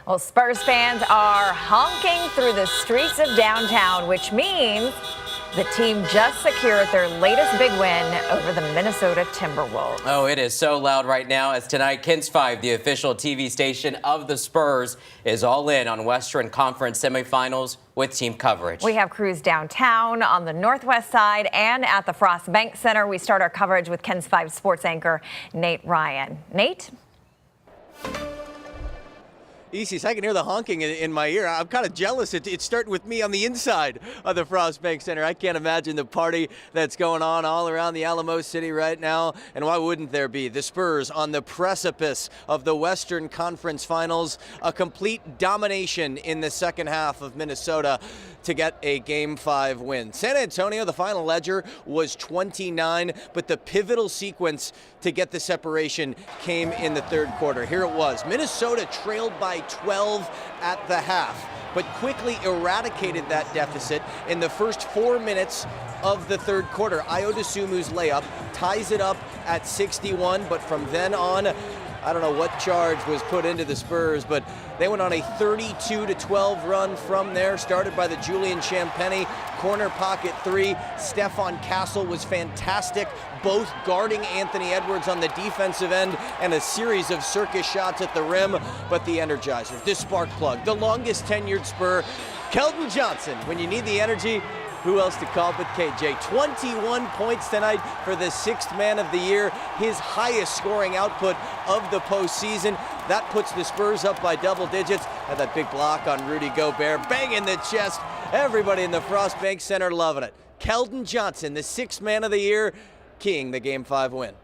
Well, Spurs fans are honking through the streets of downtown, which means the team just secured their latest big win over the Minnesota Timberwolves. Oh, it is so loud right now as tonight, Kins 5, the official TV station of the Spurs, is all in on Western Conference semifinals with team coverage. We have crews downtown, on the northwest side, and at the Frost Bank Center. We start our coverage with Kins 5 sports anchor Nate Ryan. Nate? Isis, I can hear the honking in my ear. I'm kind of jealous. It's starting with me on the inside of the Frost Bank Center. I can't imagine the party that's going on all around the Alamo City right now. And why wouldn't there be? The Spurs on the precipice of the Western Conference Finals. A complete domination in the second half of Minnesota to get a Game 5 win. San Antonio, the final ledger was 29, but the pivotal sequence to get the separation came in the third quarter. Here it was. Minnesota trailed by 12 at the half, but quickly eradicated that deficit in the first 4 minutes of the third quarter. Ayo Dosunmu's layup ties it up at 61, but from then on, I don't know what charge was put into the Spurs, but they went on a 32-12 run from there, started by the Julian Champagny corner pocket three. Stephon Castle was fantastic, both guarding Anthony Edwards on the defensive end and a series of circus shots at the rim. But the energizer, the spark plug, the longest tenured Spur, Keldon Johnson, when you need the energy, who else to call but KJ? 21 points tonight for the sixth man of the year, his highest scoring output of the postseason. That puts the Spurs up by double digits. And that big block on Rudy Gobert, banging the chest. Everybody in the Frost Bank Center loving it. Keldon Johnson, the sixth man of the year, keying the Game 5 win.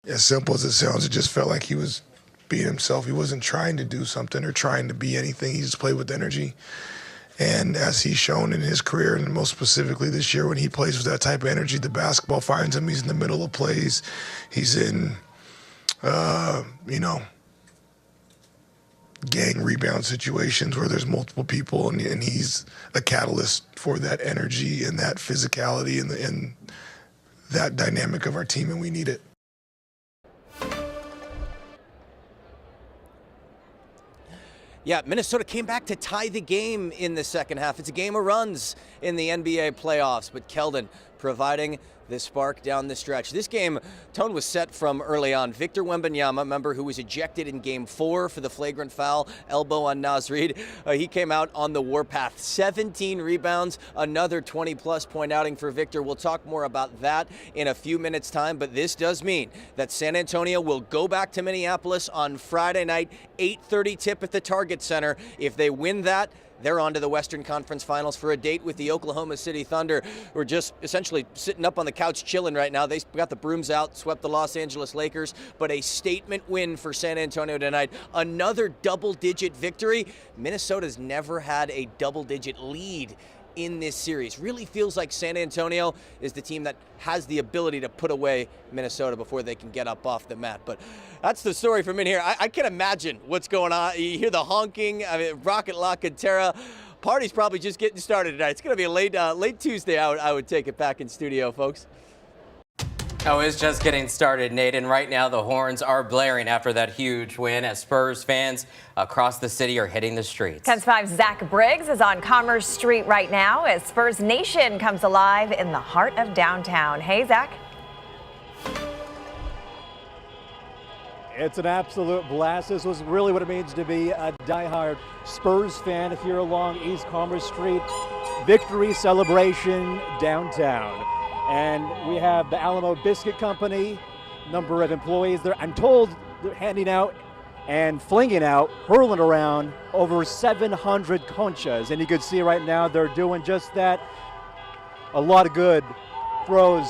As simple as it sounds, it just felt like he was being himself. He wasn't trying to do something or trying to be anything. He just played with energy. And as he's shown in his career, and most specifically this year, when he plays with that type of energy, the basketball finds him. He's in the middle of plays. He's in, gang rebound situations where there's multiple people, and he's a catalyst for that energy and that physicality and that dynamic of our team, and we need it. Yeah, Minnesota came back to tie the game in the second half. It's a game of runs in the NBA playoffs, but Keldon providing the spark down the stretch. This game, tone was set from early on. Victor Wembanyama, member who was ejected in Game 4 for the flagrant foul, elbow on Naz Reid. He came out on the warpath. 17 rebounds, another 20-plus point outing for Victor. We'll talk more about that in a few minutes' time, but this does mean that San Antonio will go back to Minneapolis on Friday night, 8:30 tip at the Target Center. If they win that, they're on to the Western Conference Finals for a date with the Oklahoma City Thunder, who are just essentially sitting up on the couch chilling right now. They got the brooms out, swept the Los Angeles Lakers, but a statement win for San Antonio tonight. Another double-digit victory. Minnesota's never had a double-digit lead in this series. Really feels like San Antonio is the team that has the ability to put away Minnesota before they can get up off the mat. But that's the story from in here. I can imagine what's going on. You hear the honking. I mean, Rocket La Cantera. Party's probably just getting started tonight. It's going to be a late Tuesday. I would take it back in studio, folks. Oh, it's just getting started, Nate, and right now the horns are blaring after that huge win as Spurs fans across the city are hitting the streets. Kins 5's Zach Briggs is on Commerce Street right now as Spurs Nation comes alive in the heart of downtown. Hey, Zach. It's an absolute blast. This was really what it means to be a diehard Spurs fan here along East Commerce Street. Victory celebration downtown. And we have the Alamo Biscuit Company, number of employees there. I'm told they're handing out and flinging out, hurling around over 700 conchas. And you can see right now they're doing just that. A lot of good throws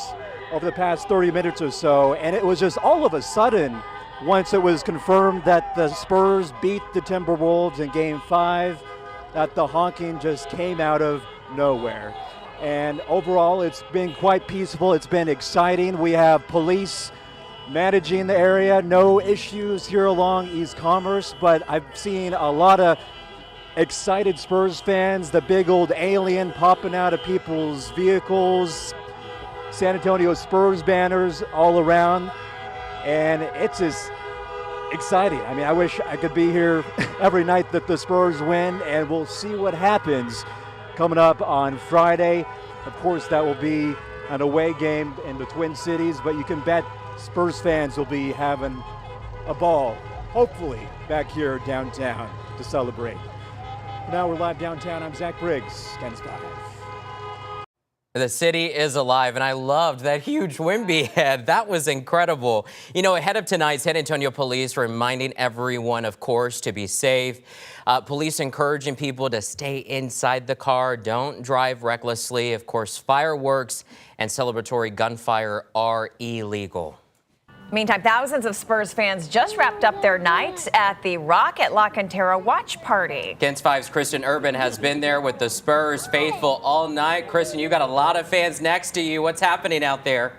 over the past 30 minutes or so. And it was just all of a sudden, once it was confirmed that the Spurs beat the Timberwolves in Game 5, that the honking just came out of nowhere. And overall, it's been quite peaceful. It's been exciting. We have police managing the area. No issues here along East Commerce, but I've seen a lot of excited Spurs fans, the big old alien popping out of people's vehicles, San Antonio Spurs banners all around. And it's just exciting. I mean, I wish I could be here every night that the Spurs win, and we'll see what happens coming up on Friday. Of course, that will be an away game in the Twin Cities, but you can bet Spurs fans will be having a ball, hopefully, back here downtown to celebrate. Now we're live downtown. I'm Zach Briggs, KENS 5. The city is alive, and I loved that huge Wimby head. That was incredible. You know, ahead of tonight, San Antonio police reminding everyone, of course, to be safe. Police encouraging people to stay inside the car, don't drive recklessly. Of course, fireworks and celebratory gunfire are illegal. Meantime, thousands of Spurs fans just wrapped up their night at the Rock at La Cantera watch party. KENS 5's Kristen Urban has been there with the Spurs faithful all night. Kristen, you got a lot of fans next to you. What's happening out there?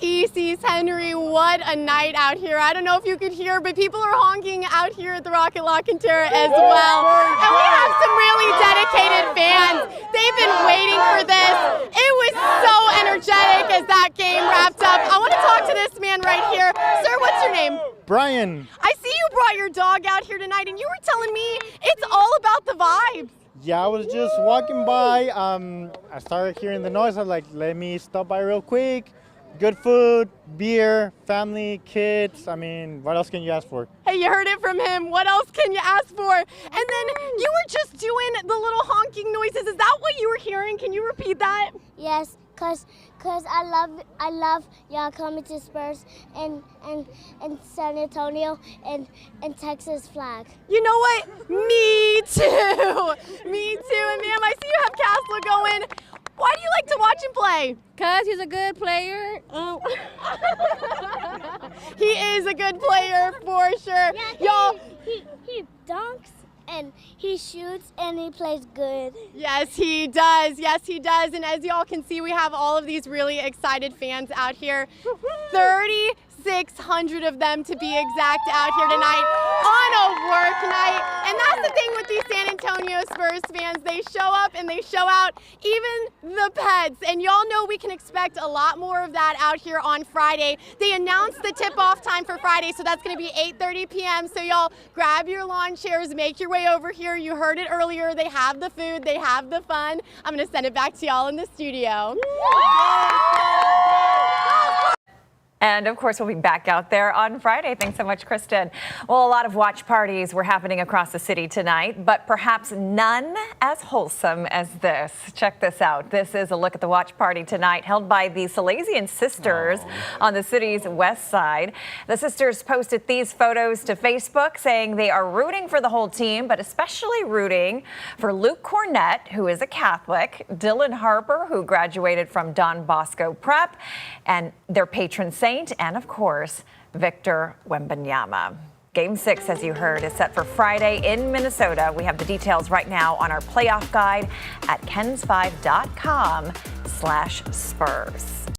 East Henry, what a night out here. I don't know if you could hear, but people are honking out here at the Rock at La Cantera as well. And we have some really dedicated fans. They've been waiting for this. It was so energetic as that game wrapped up. I want to talk to this man right here. Sir, what's your name? Brian. I see you brought your dog out here tonight, and you were telling me it's all about the vibes. Yeah, I was just walking by. I started hearing the noise. I was like, let me stop by real quick. Good food, beer, family, kids. I mean, what else can you ask for? Hey, you heard it from him. What else can you ask for? And then you were just doing the little honking noises. Is that what you were hearing? Can you repeat that? Yes, cause I love y'all coming to Spurs and San Antonio and Texas flag. You know what? Me too. Me too. And ma'am, I see you have Castle going. Why do you like to watch him play? Because he's a good player. Oh. He is a good player for sure. Yeah, Y'all. he dunks and he shoots and he plays good. Yes, he does. Yes, he does. And as y'all can see, we have all of these really excited fans out here. 3,600 of them to be exact out here tonight on a work night. And that's the thing with these San Antonio Spurs fans. They show up and they show out, even the pets. And y'all know we can expect a lot more of that out here on Friday. They announced the tip-off time for Friday, so that's going to be 8:30 p.m. So y'all grab your lawn chairs, make your way over here. You heard it earlier. They have the food. They have the fun. I'm going to send it back to y'all in the studio. And of course, we'll be back out there on Friday. Thanks so much, Kristen. Well, a lot of watch parties were happening across the city tonight, but perhaps none as wholesome as this. Check this out. This is a look at the watch party tonight held by the Salesian Sisters on the city's west side. The sisters posted these photos to Facebook saying they are rooting for the whole team, but especially rooting for Luke Cornett, who is a Catholic, Dylan Harper, who graduated from Don Bosco Prep, and their patron saint, and of course, Victor Wembanyama. Game 6, as you heard, is set for Friday in Minnesota. We have the details right now on our playoff guide at kens5.com/Spurs.